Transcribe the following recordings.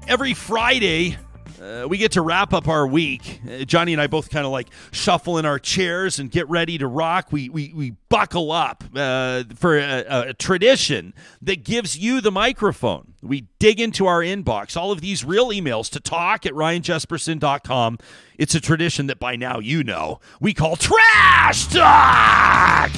Every Friday, we get to wrap up our week. Johnny and I both kind of like shuffle in our chairs and get ready to rock. We buckle up for a tradition that gives you the microphone. We dig into our inbox, all of these real emails to talk@ryanjesperson.com. It's a tradition that by now you know we call Trash Talk.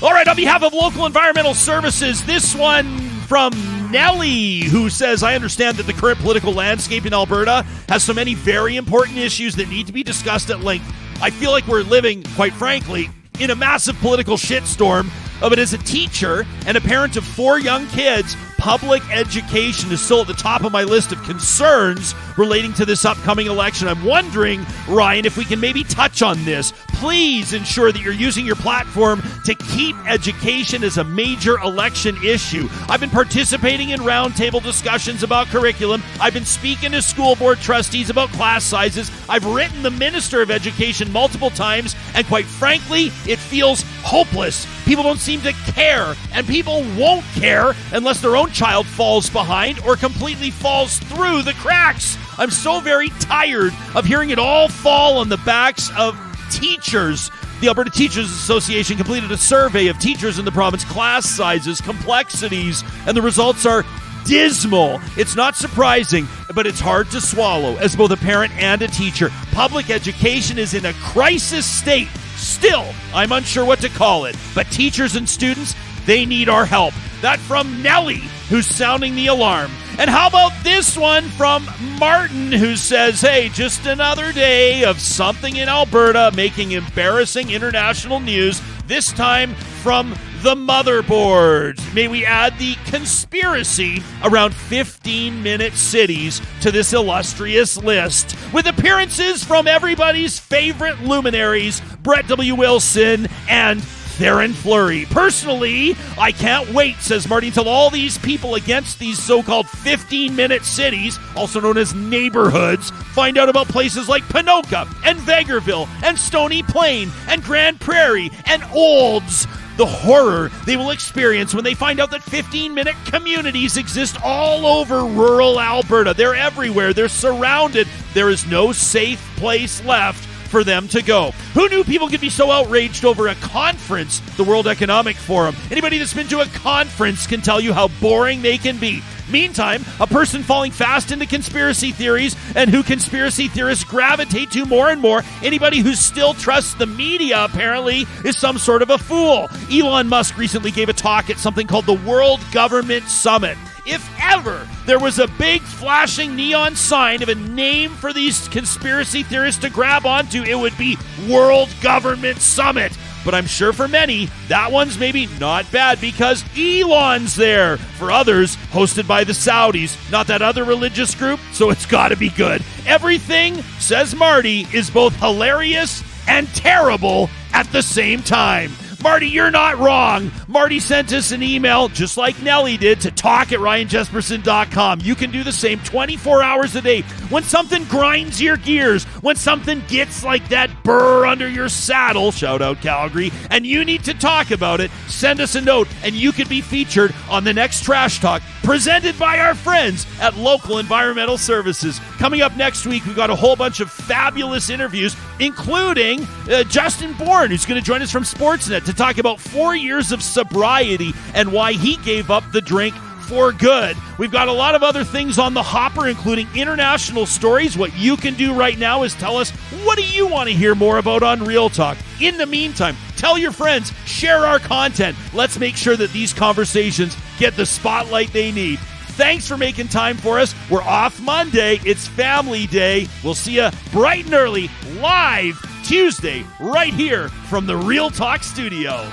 All right, on behalf of Local Environmental Services, this one from Nellie, who says, I understand that the current political landscape in Alberta has so many very important issues that need to be discussed at length. I feel like we're living, quite frankly, in a massive political shitstorm. But as a teacher and a parent of 4 young kids, public education is still at the top of my list of concerns relating to this upcoming election. I'm wondering, Ryan, if we can maybe touch on this. Please ensure that you're using your platform to keep education as a major election issue. I've been participating in roundtable discussions about curriculum. I've been speaking to school board trustees about class sizes. I've written the Minister of Education multiple times, and quite frankly, it feels hopeless. People don't seem to care, and people won't care unless their own child falls behind or completely falls through the cracks. I'm so very tired of hearing it all fall on the backs of teachers. The Alberta Teachers Association completed a survey of teachers in the province, class sizes, complexities, and the results are dismal. It's not surprising, but it's hard to swallow as both a parent and a teacher. Public education is in a crisis state. Still, I'm unsure what to call it, but teachers and students, they need our help. That from Nellie, who's sounding the alarm. And how about this one from Martin, who says, hey, just another day of something in Alberta making embarrassing international news, this time from the motherboard. May we add the conspiracy around 15-minute cities to this illustrious list, with appearances from everybody's favorite luminaries, Brett W. Wilson and Theron Fleury. Personally, I can't wait, says Marty, until all these people against these so-called 15-minute cities, also known as neighborhoods, find out about places like Ponoka and Vegreville and Stony Plain and Grand Prairie and Olds. The horror they will experience when they find out that 15-minute communities exist all over rural Alberta. They're everywhere. They're surrounded. There is no safe place left for them to go. Who knew people could be so outraged over a conference, the World Economic Forum? Anybody that's been to a conference can tell you how boring they can be. Meantime, a person falling fast into conspiracy theories, and who conspiracy theorists gravitate to more and more, anybody who still trusts the media, apparently, is some sort of a fool. Elon Musk recently gave a talk at something called the World Government Summit. If ever there was a big flashing neon sign of a name for these conspiracy theorists to grab onto, it would be World Government Summit. But I'm sure for many, that one's maybe not bad because Elon's there. For others, hosted by the Saudis, not that other religious group, so it's got to be good. Everything, says Marty, is both hilarious and terrible at the same time. Marty, you're not wrong. Marty sent us an email, just like Nellie did, to talk@ryanjesperson.com. You can do the same 24 hours a day. When something grinds your gears, when something gets like that burr under your saddle, shout out Calgary, and you need to talk about it, send us a note, and you could be featured on the next Trash Talk, presented by our friends at Local Environmental Services. Coming up next week, we've got a whole bunch of fabulous interviews, including Justin Bourne, who's going to join us from Sportsnet to talk about 4 years of sobriety and why he gave up the drink for good. We've got a lot of other things on the hopper, including international stories. What you can do right now is tell us, what do you want to hear more about on Real Talk? In the meantime, tell your friends, share our content. Let's make sure that these conversations get the spotlight they need. Thanks for making time for us. We're off Monday. It's Family Day. We'll see you bright and early, live Tuesday, right here from the Real Talk studio.